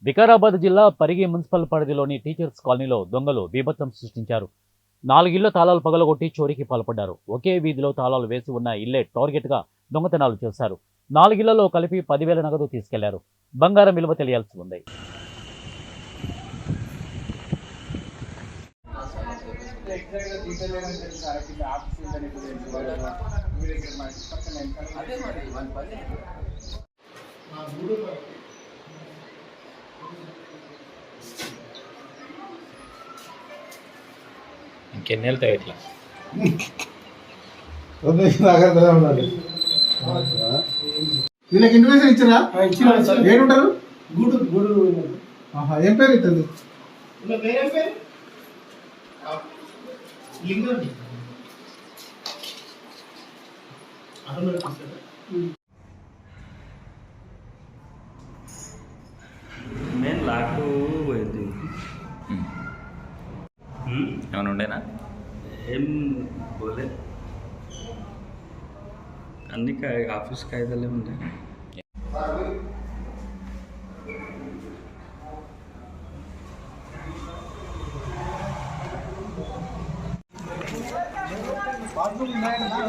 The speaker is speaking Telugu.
వికారాబాద్ జిల్లా పరిగి మున్సిపల్ పరిధిలోని టీచర్స్ కాలనీలో దొంగలు బీభత్సం సృష్టించారు. 4 ఇళ్ల తాళాలు పగలగొట్టి చోరీకి పాల్పడ్డారు. ఒకే వీధిలో తాళాలు వేసి ఉన్న ఇల్లే టార్గెట్గా దొంగతనాలు చేశారు. 4 ఇళ్లలో కలిపి 10,000 నగదు తీసుకెళ్లారు. బంగారం విలువ తెలియాల్సి ఉంది. ఇంకెన్ని వెళ్తాయి ఇట్లా వీళ్ళకి ఇన్ఫర్మేషన్ ఇచ్చారా? ఏడుంటారు? ఏం పేరు ఇస్తుంది? నేను లాకు పోయింది ఏమైనా ఉండేనా? ఏం పోలే అన్ని ఆఫీస్ కాయిదాలే ఉంటాయి.